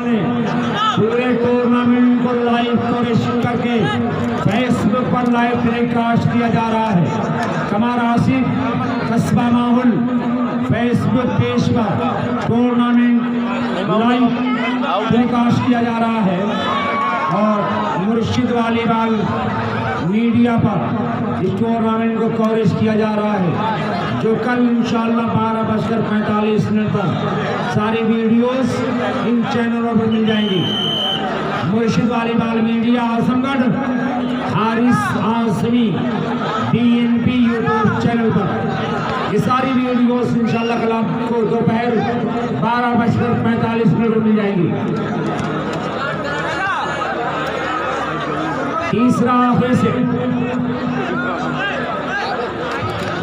ने पूरे टूर्नामेंट को लाइव कवरेज करके फेसबुक पर लाइव टेलीकास्ट किया जा रहा है। कमर आसिफ कस्बा माहौल फेसबुक पेज पर टूर्नामेंट लाइव टेलीकास्ट किया जा रहा है और मुर्शिद वालीबाल मीडिया पर इस टूर्नामेंट को कवरेज किया जा रहा है, जो कल इंशाअल्लाह 12:45 पर सारी वीडियोस इन चैनलों पर मिल जाएंगी। Murshid volleyball media Azamgarh Haris Asmi BNP YouTube channel पर ये सारी वीडियोस इंशाअल्लाह कल आपको दोपहर 12:45 पर मिल जाएंगी। तीसरा आखिर से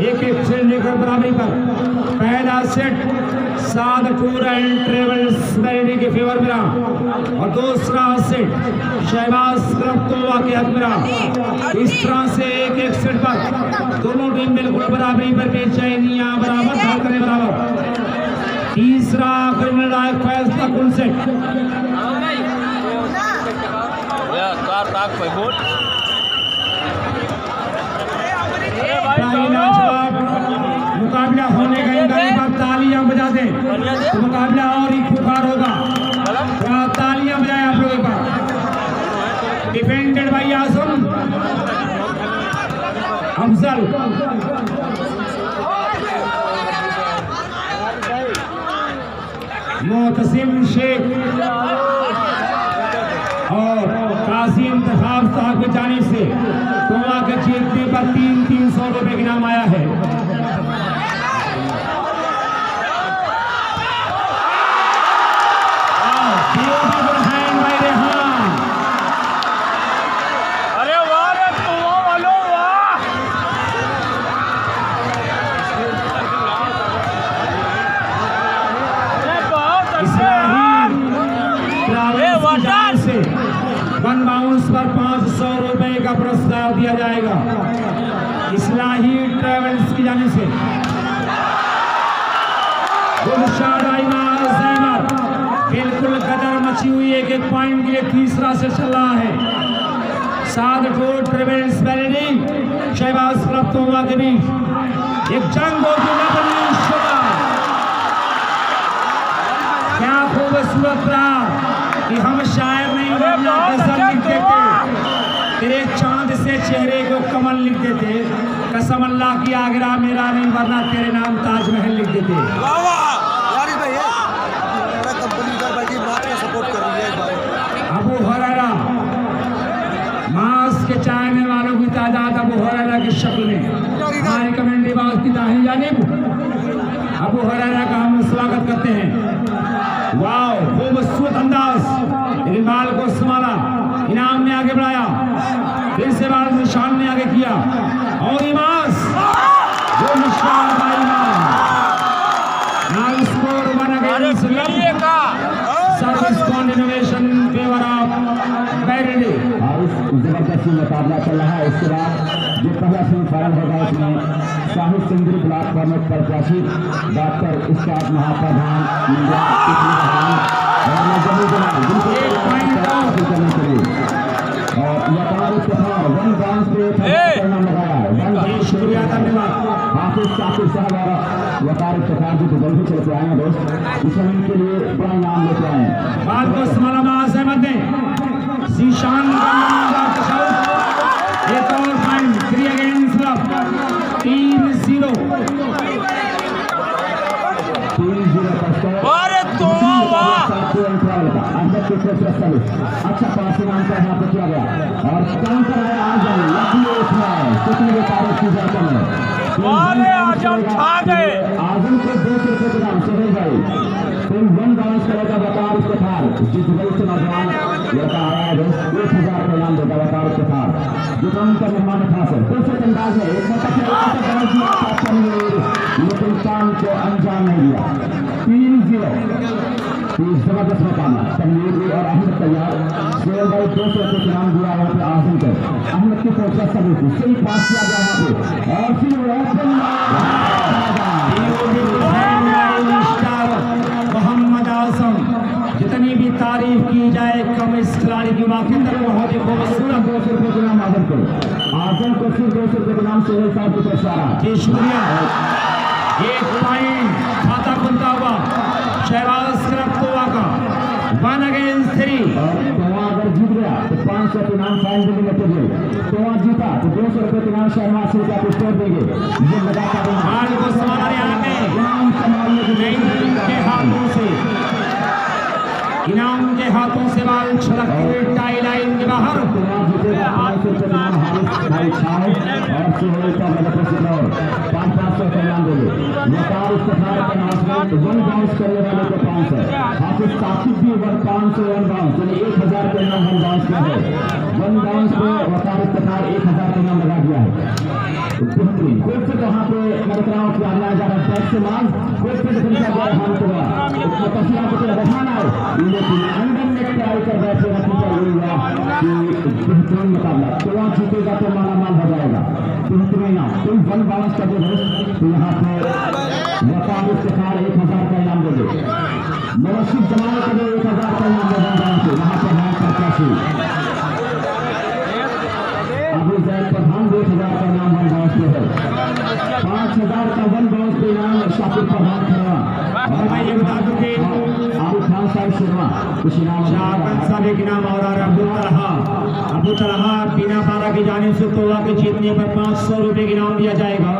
एक से लेकर बराबरी पर पहला set Saad tour and travels बैरिडी के फेवर में रहा और दूसरा सेट शहबाज क्लब तोवा के हक में रहा। इस तरह से एक सेट पर दोनों टीम बिल्कुल बराबरी पर बेचैनियां बराबर धड़कने बराबर। तीसरा आखिर में रहा फैसला कुल सेट मुकाबला होने का इनका तालियां बजा दें तो मुकाबला और ही खुखार होगा। तालियां बजाएं आप लोगों का। डिफेंडेड बाय आजम अफजल, मोहतसिम शेख और कासिम इंतखाब साहब की जानिब से तोवा के जीतने पर 300 रुपए का इनाम आया है। अरे वाह रे तोवा वालों वाह। से वन बाउंस पर 500 रुपए का पुरस्कार दिया जाएगा इस्लाही ट्रेवल्स की जाने से। बिल्कुल कदर मची हुई है कि एक पॉइंट के लिए तीसरा से चल रहा है। साद टूर ट्रेवल्स बैरिडी शहबाज क्लब तोवा के बीच एक जंग होगी। क्या खूबसूरत रहा कि हम शायर नहीं गजल लिख देते, तेरे चांद से चेहरे को कमल लिख देते, कसम अल्लाह की आगरा मेरा नहीं वरना तेरे नाम ताजमहल लिख देते। अबू हुरैरा मांस के चाहने वालों की तादाद अबू हुरैरा की शक्ल में हमारी कमेंट्री बाउस की दाहिनी जानिब अबू हुरैरा का हम स्वागत करते हैं। वाओ खूबसूरत अंदाज, इकबाल को संभाला, इनाम ने आगे बढ़ाया, फिर से बाल निशान ने आगे किया और इमास जो निशान स्कोर बन गया सर्विस इनोवेशन फेवर ऑफ बैरिडी। जबरदस्त मुकाबला चल रहा है। इसके बाद जो पहला सेमीफाइनल होगा उसमें साहिब सिंधु ब्लॉक प्रमुख प्रत्याशी डॉक्टर इस्ताद महाप्रधान शुक्रिया धन्यवाद हाफिज साकिब साहब और वकार इफ्तिखार जी दुबई से चल के आए हैं दोस्त, इस के लिए बड़ा नाम लेके आए हैं। बाल को समालमा अहमद ने जीशान एक और पॉइंट 3 अगेंस्ट 3-0 अच्छा पास इनाम का यहाँ पे किया गया और काउंटर है आजम लखनऊ उसमें कितनी के तारीफ की जाता है। आजम को 200 रुपये के नाम से भाई फिर 1 बाउंस करेगा वकार इफ्तिखार जिस दुबई से नौजवान लड़का आया है दोस्त 1000 का इनाम देगा वकार इफ्तिखार जो काम का मेहमान खास है। दूसरे अंदाज है लेकिन काम को अंजाम नहीं दिया। 3-0 जबरदस्त मुकाबला तहमीर और अहमद तैयार शेर भाई 200 रुपये इनाम दिया वहाँ पे आजम को अहमद की कोशिश सभी को सही पास किया गया वहाँ पे और फिर मोहम्मद आजम जितनी भी तारीफ तारीफ की जाए कम इस खिलाड़ी की वाकई बहुत ही खूबसूरत। 200 रुपये के नाम आजम को सिर्फ 200 रुपये के नाम सोहेल साहब की तरफ से आ रहा है। जी शुक्रिया। एक पॉइंट खाता खुलता हुआ शहबाज करप्तोवा का 1 अगेंस्ट 3। और तोवा अगर जीत गया तो 500 के नाम फाइन देंगे मटेरियल। तोवा जीता तो 200 रुपये के नाम शहबाज सिंह का स्टोर देंगे। ये लगातार बाल को संभालने आगे इनाम संभालने की इनाम के हाथों से बाल छलक के टाई लाइन के बाहर। तोवा जीतेगा 500 रुपये के नाम हारिस भाई छाव और सोहेल का मदद से 500 का नाम देंगे। वकार इफ्तिखार के नाम से 1 बाउंस करने वाले को 500। हाफिज साकिब भी 500 1 बाउंस यानी 1000 के नाम 1 बाउंस किया है। 1 बाउंस पे वकार इफ्तिखार 1000 का नाम लगा दिया है। बेहतरीन कोर्ट से वहाँ पे मैं रहा हूँ कि आना जा रहा है बैक से मांग कोर्ट से डिफेंस का बड़ा हाल हुआ उसको तस्वीर को तेरा बढ़ाना है लेकिन अंदर में तैयारी कर बैठे नतीजा ये हुआ कि बेहतरीन मुकाबला तोवा जीतेगा तो माला माल हो जाएगा। बेहतरीन कोई 1 बाउंस कर दे तो यहाँ पे वकार इफ्तिखार 1000 का इनाम दे दे। नवाशिफ जमाल के लिए 1000 का इनाम दे देंगे। वहाँ पे है प्रत्याशी अबू जैद प्रधान 2000 का नाम 1 बाउंस पे है। 5000 का 1 बाउंस पे इनाम शाकिर प्रधान खड़ा और मैं ये बता दूं कि आरिफ खान साहब शर्मा कुछ इनाम शाहबाज साहब के नाम और अबू तलहा बिना पारा की जानिब से तोवा के जीतने पर 500 रुपये के इनाम दिया जाएगा।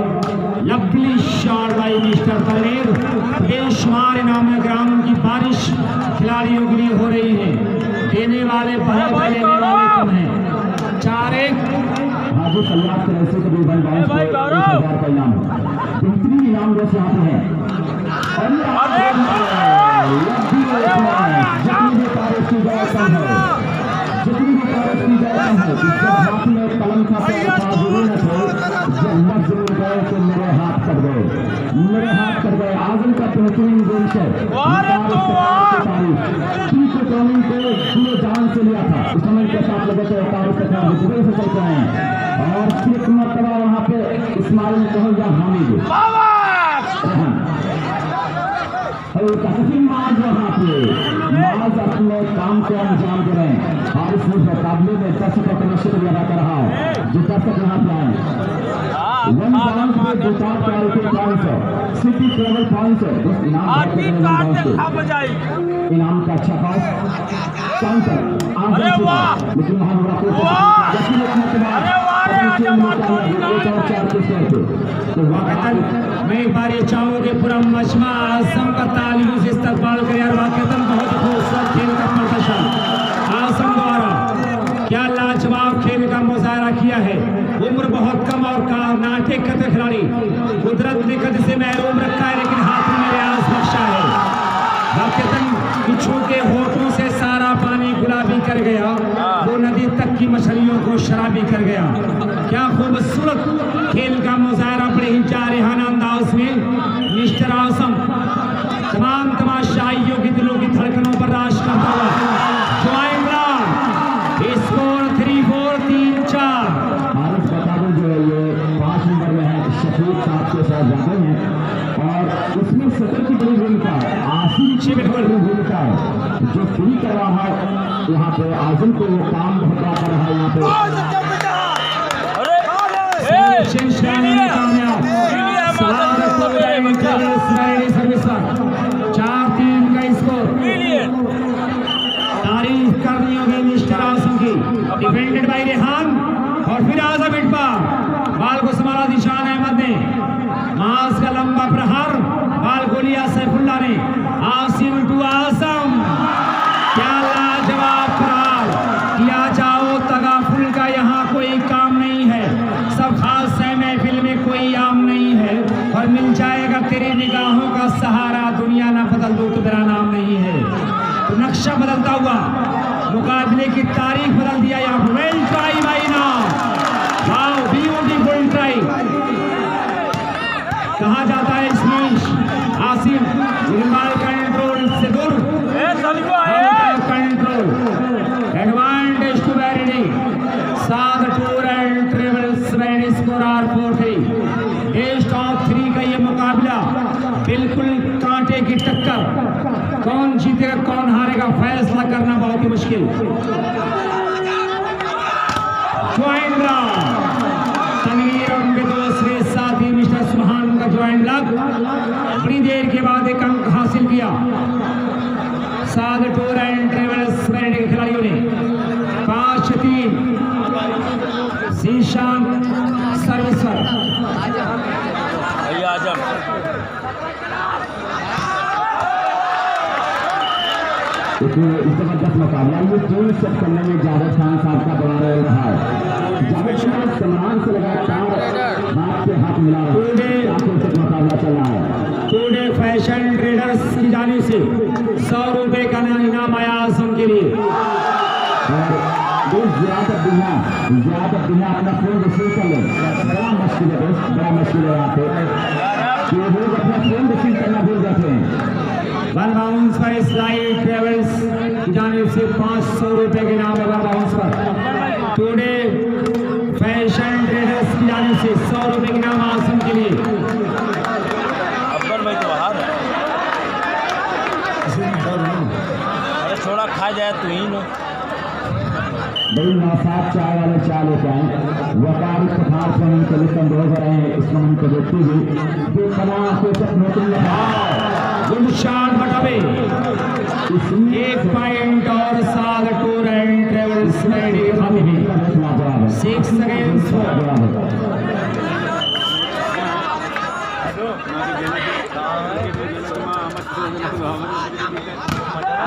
Lovely shot by mister Tanveer. बेशुमार इनाम ग्राम की बारिश खिलाड़ियों के लिए हो रही है। देने वाले बहुत है, लेने वाले कम है। 4-1 हाजी सल्लाह के रस्ते के 1 बाउंस पे 1000 का इनाम बेहतरीन इनाम जैसे यहाँ पे है। जितनी भी तारीफ की जाए कम है, जितनी भी तारीफ की जाए कम है। जिसके हाथ में कलम का जरूर न थे जब जरूर गए तो मेरे हाथ कट गए, मेरे हाथ कट गए। आजम का बेहतरीन गेंद है तारीफ को पूरे जान से लिया था उस समय के साथ लगे थे से चलते हैं और सिर्फ मरतबा वहाँ पे इस्माइल ने कहा या हामिद माज वहाँ पे माज अपने काम को अंजाम दे रहे हैं। हारिस इस मुकाबले में दर्शकों का शुक्रिया अदा कर रहा है जो दर्शक यहाँ पे आए। 1 बाउंस पे 2-4 प्रायोरिटी पॉइंट्स है, सिटी ट्रेवल पॉइंट्स है। बस इनाम का अच्छा पास काउंटर लेकिन मैं एक बार ये चाहूँगा कि पूरा मजमा आजम का तालियों से इस्तेमाल करें और वाकईतन बहुत खूबसूरत खेल का प्रदर्शन आजम द्वारा क्या लाजवाब खेल का मुजाहरा किया है। उम्र बहुत कम और नाटे कद खिलाड़ी कुदरत ने कद से महरूम रखा है लेकिन हाथ में मेरे आस बख्शा है। वाकईतन बिच्छू के होठों से सारा पानी गुलाबी कर गया, वो नदी तक की मछलियों को शराबी कर गया। क्या खूबसूरत खेल का मुजाहरा बड़े ही जारहाना अंदाज में मिस्टर आजम तमाम तमाशाइयों की दिलों की धड़कनों पर राज करता हुआ स्कोर 3-4 3-4। जो है ये 5 नंबर में है शफीक साहब के साथ जाते हैं और उसमें सदर की बड़ी भूमिका है, आसिफ की बड़ी भूमिका है जो फ्री कर रहा है यहाँ पे आजम को वो काम भटका कर रहा है यहाँ पे। 4-3 का स्कोर। तारीफ करनी होगी मिस्टर आजम की। डिफेंडेड बाय रेहान और फिर आजम इट पर बाल को संभाला निशान अहमद ने। मास का लंबा प्रहार बाल को लिया सैफुल्ला ने। आसिम टू आजम क्या लाजवाब प्रहार किया जाओ तगाफुल का यहाँ कोई काम नहीं है। सब खास है महफिल में कोई आम नहीं है और मिल जाएगा तेरी निगाहों का सहारा। दुनिया ना बदल दो तो मेरा नाम नहीं है। तो नक्शा बदलता हुआ मुकाबले की तारीख बदल दिया यहाँ पर। वेल ट्राई भाई ना, वाओ ब्यूटीफुल ट्राई। कहा जाता है इसमें आसिम कंट्रोल से दूर कंट्रोल एडवांटेज टू बैरिडी 7 tour and travels man score are 4-3। Test of 3 का ये मुकाबला बिल्कुल कांटे की टक्कर। कौन जीतेगा कौन हारेगा फैसला करना मुश्किल। ज्वाइन लॉक तनवीर और उनके दूसरे साथी मिस्टर सुभान का ज्वाइन लॉक बड़ी देर के बाद एक अंक हासिल किया। साथ टूर एंड ट्रेवल्स के खिलाड़ियों ने 5-3 शीशांक सर्विस पर। आजम जबरदस्त मुकाबला, ये 3 सेट करने में जावेद खान साहब का बड़ा रोल था। जावेद खान सम्मान से लगातार हाथ से हाथ मिला मुकाबला चल रहा है। टुडे फैशन ट्रेडर्स की जानिब से 100 रुपए का इनाम आया आसम के लिए। और ज्यादा बिना अपना फोन रिसीव कर ले, बड़ा मुश्किल है दोस्त, बड़ा मुश्किल है यहाँ पे कि वो लोग अपना फोन रिसीव करना भूल जाते हैं। वन बाउंस पर स्लाइड ट्रेवल्स की जानिब से 500 रुपए के नाम है वन बाउंस पर। टुडे फैशन ट्रेडर्स की जानिब से 100 रुपए के नाम आसम के लिए। अब्बर भाई तो बाहर है, अरे छोड़ा खा जाए तो ही नो बड़ी नौसाद चाय वाले चाय लेके आए। व्यापारी पठार से उनके लिए संदेह रहे हैं, इसमें उनको देखते हुए गुड शॉट बटावे 1 पॉइंट और 7 टूर एंड ट्रेवल्स रेडी खाते हैं 6 seconds.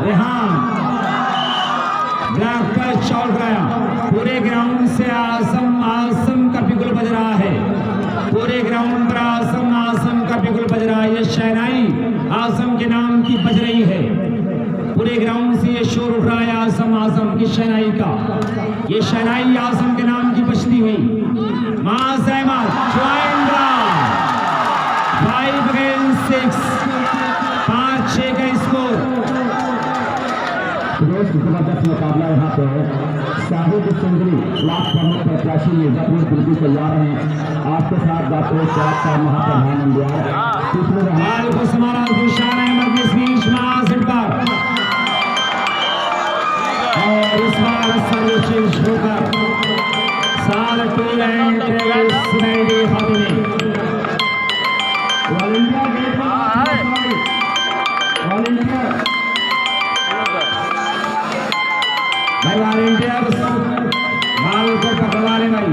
Rehan black touch shot कराया। पूरे ग्राउंड से आसम का बिगुल बज रहा है। पूरे ग्राउंड पर आसम का बिगुल बज रहा है। ये शहनाई आसम के नाम की बज रही है। पूरे ग्राउंड से ये शोर उठ रहा है आसम की शहनाई का। ये शहनाई आसम के नाम की बजती हुई। मास अहमद ज्वाइन ड्राइव 5 अगेंस्ट 6 5-6 का स्कोर। जबरदस्त मुकाबला यहाँ पे है। साहिब सुंदरी क्लास प्रमुख प्रत्याशी मिर्जापुर बिल्कुल तैयार हैं। आपके साथ डॉक्टर का महाप्रधान इंडिया बाल को समारा गुलशान अहमद इस बीच महासिट पर और इस बार सर्वश्रेष्ठ होकर साल टूर एंड ट्रेवल्स रेडी खाते हैं। ऑल इंडिया भाई वॉलंटियर्स बाल को पकड़वा ले भाई।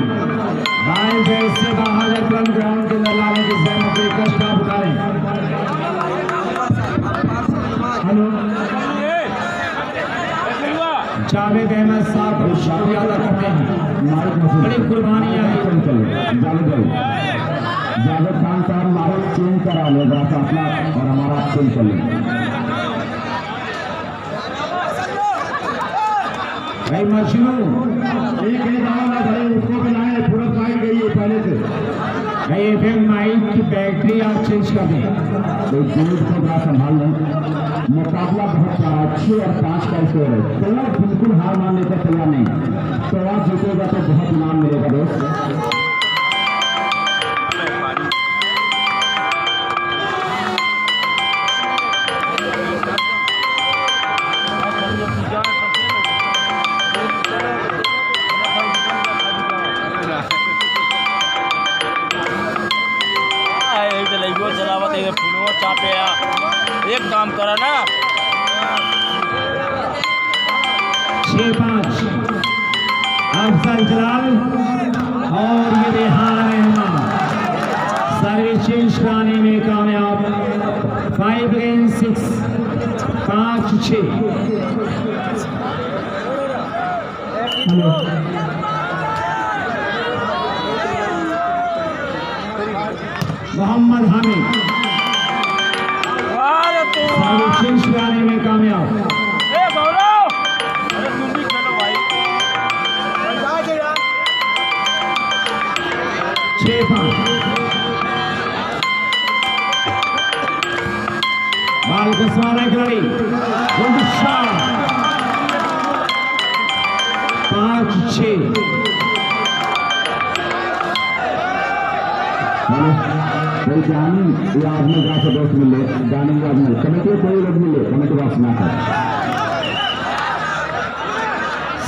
बाल जैसे बाहर तुरंत ग्राउंड के अंदर लाने की जहमत कष्ट आप उठाएं। हेलो जावेद अहमद साहब को शुक्रिया अदा करते हैं, बड़ी कुर्बानियां हैं। जावेद खान साहब माहौल चेंज करा लो जरा सा अपना और हमारा चेंज कर लो भाई। मशरू एक उसको बनाए पूरा साइड गई है पहले से भाई। FM माइक की बैटरी आप चेंज कर दें। तो जीत को बड़ा संभाल लें। मुकाबला बहुत सारा 6 और 5 का स्कोर है। तैयार बिल्कुल हार मानने का तैयार नहीं। तैयार जीतेगा तो बहुत इनाम मिलेगा दोस्त। एक काम करा ना 6-5 अफजल जलाल और ये रेहान अहमद सर्विस चेंज कराने में कामयाब। 5 अगेंस्ट 6 5-6। मोहम्मद हामिद सर्विस कराने में कामयाब। अरे तुम भी खेलो भाई। 6-5 बाल को समारा खिलाड़ी गुड शॉट 5-6। कोई जानी या आदमी जहाँ से दोस्त मिले जानी या आदमी कमेटी कोई लोग मिले कमेटी बॉक्स ना कर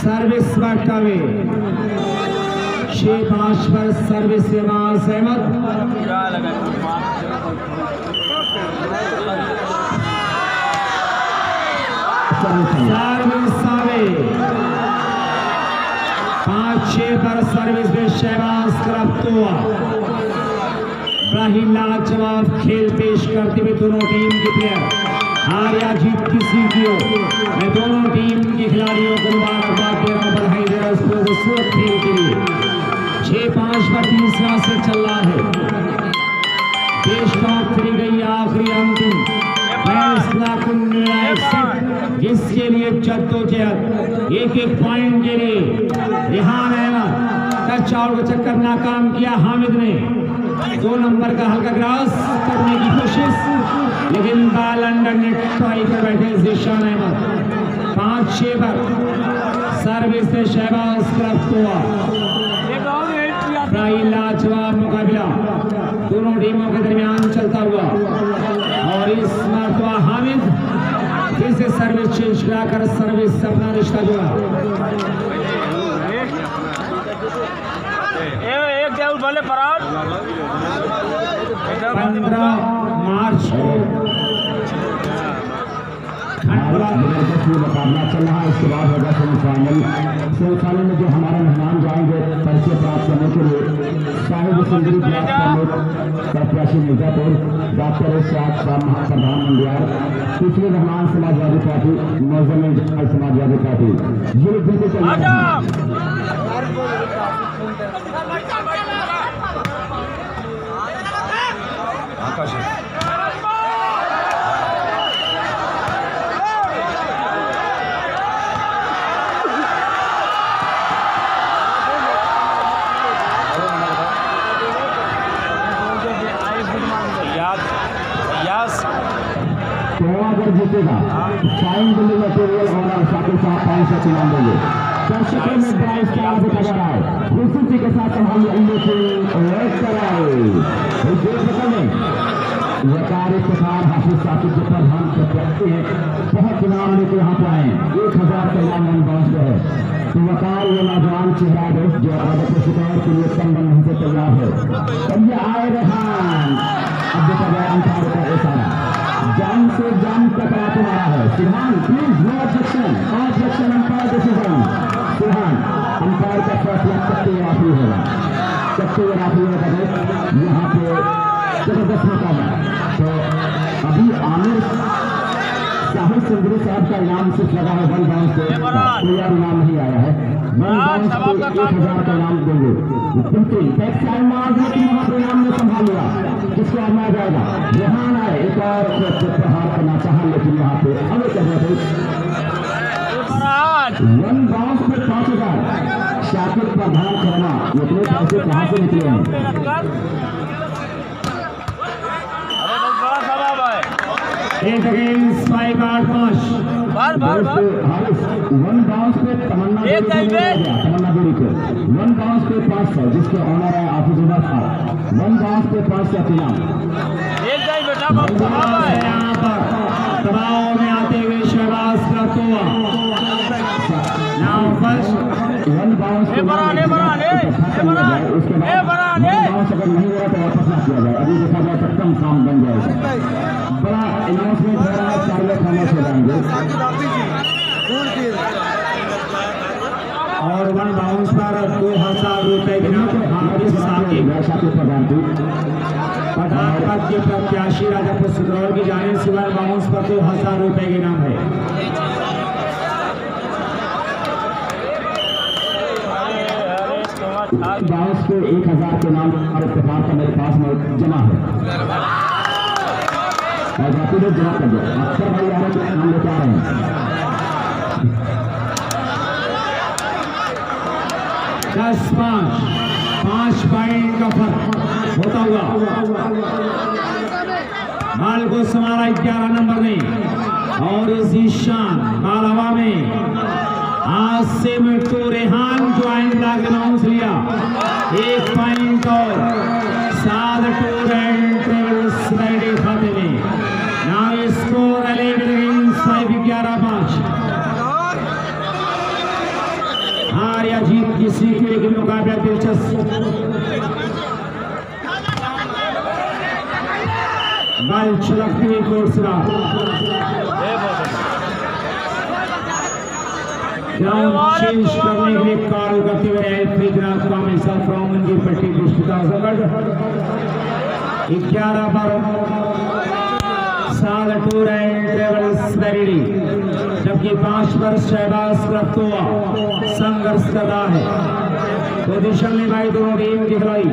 सर्विस करता हुए 6-5 पर सर्विस से मास अहमद सर्विस आवे 5-6 पर सर्विस में शहबाज करफ्तुआ बड़ा लाजवाब खेल पेश करते हुए दोनों टीम के प्लेयर हार या जीत किसी की हो, मैं दोनों टीम के खिलाड़ियों को मुबारकबाद दे रहा हूं, बधाई दे रहा हूं इस खूबसूरत खेल के लिए। 6-5 पर तीसरा से चल रहा है। देश टॉप 3 गई आखिरी अंतिम फैसला कुन सेट, इसके लिए जद्दोजहद एक पॉइंट के लिए रेहान अहमद टच आउट का चक्कर नाकाम किया। हामिद ने 2 नंबर का हल्का ग्रास करने की कोशिश, लेकिन बाल अंडर नेट ट्राई कर बैठे जिशान अहमद। 5-6 पर सर्विस से शहबाज करफ्तुआ बड़ा लाजवाब मुकाबला दोनों टीमों के दरमियान चलता हुआ, और इस मरतबा हामिद फिर से सर्विस चेंज कराकर सर्विस से अपना रिश्ता जोड़ा। एक जरूर बोले फरार 15 मार्च को जबरदस्त ये मुकाबला चल रहा है। इसके बाद होगा सेमीफाइनल में जो हमारे मेहमान जाएंगे परिचय प्राप्त करने के लिए साहिब सुंदरी ब्लॉक प्रत्याशी मिर्जापुर डॉक्टर इशराक शाह प्रधान मंडियार, पिछले रहमान समाजवादी पार्टी, मौजूद समाजवादी पार्टी, ये बिल्कुल चल रहा है। अगर जीतेगा साइन बिल्डिंग मटेरियल और शाकिर साहब 500 इनाम देंगे। दर्शकों में बड़ा स्टार दिखा जा रहा है, खुशी के साथ संभालिए उनमें से वकार इफ्तिखार हाफिज साकिब जो प्रधान प्रत्याशी हैं, बहुत इनाम लेके यहाँ पे आए। 1000 का इनाम मन बांस है। तो वकार ये नौजवान चेहरा दोस्त जो आदत शिकार के लिए कम बनने से तैयार है, और ये आए रेहान। अब देखा गया अंकार का इशारा, जान से जान टकरा तुम्हारा है। सिरहान please no objection umpire decision. सिरहान अंपायर का फैसला करते राफी होगा, करते राफी होगा। यहाँ पे जबरदस्त मुकाबला। तो अभी आमिर साहिब सुंदरी साहब का इनाम सिर्फ लगा है 1 बाउंस पे, कोई और इनाम नहीं आया है। 1 बाउंस पे 1000 का इनाम देंगे। बिल्कुल बैक साइड मार लेकिन वहाँ पे इनाम ने संभाल लिया, किसको आना जाएगा। रेहान आए एक और प्रहार करना चाहा, लेकिन यहाँ पे हमें क्या कहते 1 बाउंस पे 5000 शाकिर प्रधान करना, इतने पैसे कहाँ से निकले हैं। एक अगेंस्ट 5-8-5 बार 1 बाउंस पे तमन्ना देवी को 1 बाउंस पे 500, जिसके ऑनर है आफिजुल्लाह खान। 1 बाउंस पे 500 इनाम। एक जाए बेटा यहाँ पर दबाव में आते हुए शहबाज करफ्तुआ नाम फर्स्ट 1 बाउंस उसके बाद 1 बाउंस अगर नहीं हो रहा तो वापस ना किया जाए। अभी देखा जाए तो कम काम बन जाएगा। बड़ा अनाउंसमेंट हो रहा है, 4 लोग खाना हो जाएंगे। और 1 बाउंस पर 2000 रुपए के नाम हाफिज साकिब प्रधान पद के प्रत्याशी राजापुर सुद्रौल की जानिब से 1 बाउंस पर 2000 रुपए के नाम है। बाउंस पे 1000 के नाम और इत्तेफाक का मेरे पास में जमा है, और बाकी लोग जमा कर दो। अक्सर भाई आ रहे हैं, नाम लेके आ रहे हैं। 10-5 पॉइंट का फर्क होता हुआ बाल को संभाला 11 नंबर ने, और इस ईशान बाल हवा में आज से मिट्टू रेहान जो आइन अनाउंस लिया 1 पॉइंट और 7 टूर एंड ट्रेवल्स फ्राइडे खाते में। Now score 11-5 11-5। हार या जीत किसी के लेकिन मुकाबला दिलचस्प। बल छिड़कती हुई कोर्सरा ग्राउंड चेंज करने के लिए कॉल करते हुए रेफरी जनाब कामिल साहब फ्रॉम मंदिर पट्टी पुष्पिता सकड़ 11 पर साल टूर एंड ट्रेवल्स रेडी, जबकि 5 पर शहबाज रफ्तोआ संघर्ष कर रहा है। पोजीशन में भाई दोनों टीम की खिलाड़ी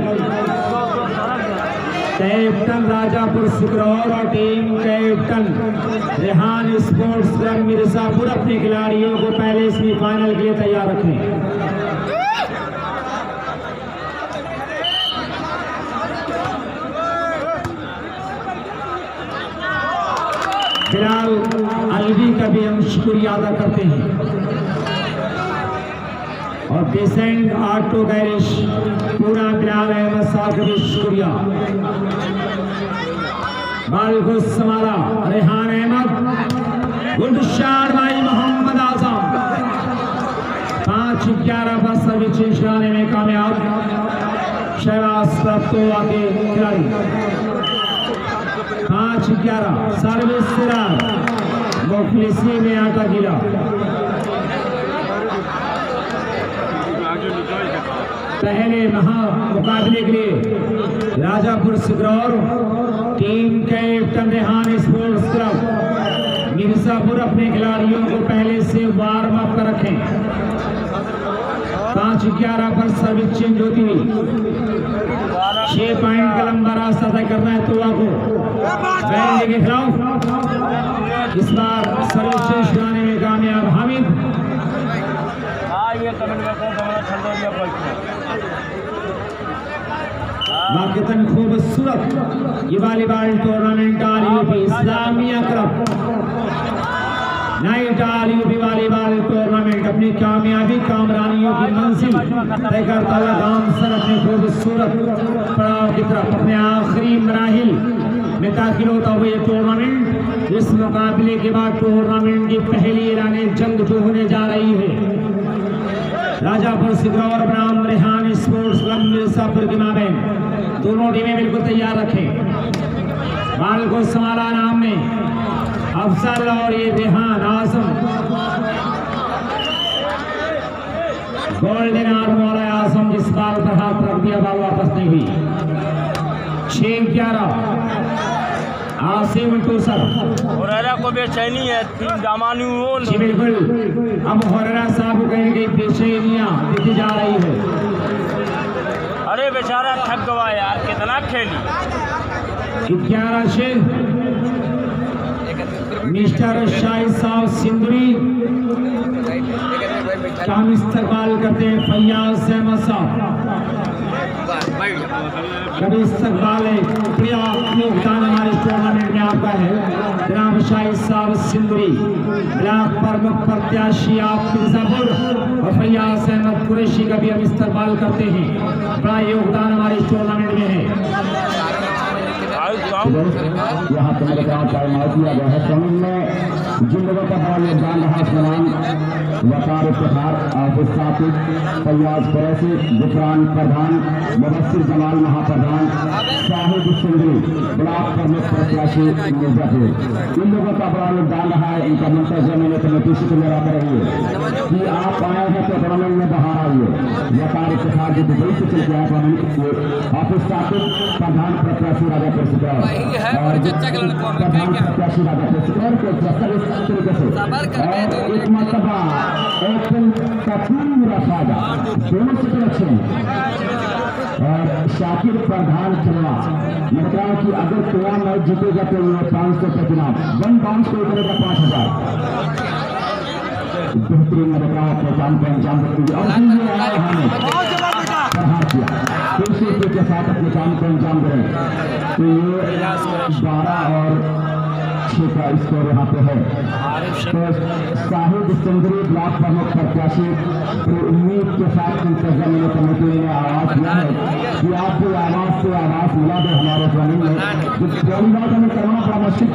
कैप्टन राजापुर सिकरौर और team captain Rehan sports club Mirzapur अपने खिलाड़ियों को पहले सेमीफाइनल के लिए तैयार रखें। फिलहाल अलवी का भी हम शुक्रिया अदा करते हैं और पेशेंट ऑटो गैरेज पूरा बिलाल अहमद साहब का भी शुक्रिया। बाल को संभाला रेहान अहमद, गुड शॉट भाई मोहम्मद आजम। 5-11 पर सर्विस चेंज कराने में कामयाब शहबाज रफ्तोआ के खिलाड़ी। 5-11 सर्विस सिरा मुखलिसी में आटा गिरा। पहले महा मुकाबले के लिए Rajapur Sikraur team captain Rehan sports club Mirzapur अपने खिलाड़ियों को पहले से वार्म अप कर रखें। 5-11 पर सर्विस चेंज होती हुई 6 पॉइंट का लंबा रास्ता तय करना है तोवा को बैठने के खिलाफ। इस बार सर्विस चेंज कराने में कामयाब हामिद। वाकईतन खूबसूरत ये volleyball tournament UP Islamia club night UP volleyball tournament अपनी कामयाबी कामरानियों की मंजिल तय करता हुआ गांव सर अपने खूबसूरत पड़ाव की तरफ अपने आखिरी मराहिल में दाखिल होता हुआ ये टूर्नामेंट। इस मुकाबले के बाद टूर्नामेंट की पहली ऐलाने जंग जो होने जा रही है राजापुर सिकरौर बनाम रेहान स्पोर्ट्स क्लब मिर्जापुर के माबेन। दोनों टीमें बिल्कुल तैयार रखें। बाल को संभाला नाम में अफजल और ये रेहान आजम। गोल्डन आर्म वाला आजम जिस बाल पर हाथ रख दिया बाल वापस नहीं हुई। 6-11 आसिम टूसर हुरैरा को बेचैनी है दामानी जी बिल्कुल। अब हुरैरा साहब को कहीं कहीं बेचैनियां दिखी जा रही है। अरे बेचारा थक गया यार, कितना खेली। 11 से मिस्टर शाहिद साहब सिंदुरी का हम इस्तेमाल करते हैं। फैयाज अहमद साहब कभी इस्तेमाल योगदान हमारे टूर्नामेंट में आपका है। जनाब शाहिद साहब सिंदुरी ब्लॉक प्रमुख प्रत्याशी आप मिर्जापुर और फैयाज अहमद कुरैशी का भी हम इस्तेमाल करते हैं। बड़ा योगदान हमारे टूर्नामेंट में है। यहाँ पर मेरे गाँव टाइम आउट किया गया है। समूह में जिन लोगों का बड़ा योगदान रहा सलाम वकार इफ्तिखार आफिस साकिब फैयाज कुरैशी गुफरान प्रधान मुबस्सिर जमाल महाप्रधान साहिब सिंदुरी ब्लॉक प्रमुख प्रत्याशी मिर्जापुर। इन लोगों का बड़ा योगदान रहा है। इनका मंतव्य मैंने कमेटी से मेरा कर रही है कि आप आए हैं तो टूर्नामेंट में बाहर आइए। वकार इफ्तिखार जो दुबई से चल गया टूर्नामेंट आफिस साकिब प्रधान प्रत्याशी राजापुर सिकरौर और प्रधान प्रत्याशी राजापुर सिकरौर को इस तरीके से एक मरतबा ओपन का पूरा फायदा दोनों से अच्छे और शाकिर प्रधान खिलवा। मैं बता रहा हूँ कि अगर टोआ मैच जीतेगा तो 500 का इनाम 1 बाउंस को करेगा 5000। बेहतरीन मैं बता रहा हूँ पहचान का इंतजाम करते हुए के साथ अपने काम को अंजाम करें तो ये 12 और 6 का स्कोर यहाँ पे है। तो साहिब सिंदुरी ब्लॉक प्रमुख प्रत्याशी तो उम्मीद के साथ इंतजामिया कमेटी ने आवाज दिया है कि आपको आवाज से आवाज मिला दे हमारे जमीन में जिस वॉलीबॉल हमें करना बड़ा मुश्किल,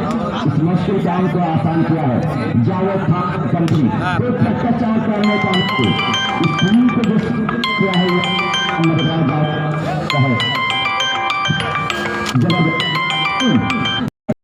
इस मुश्किल काम को आसान किया है। जावेद खान कंपनी 1 चक्का 4 करने का इस टीम को जो क्या है मजेदार बात है जबरदस्त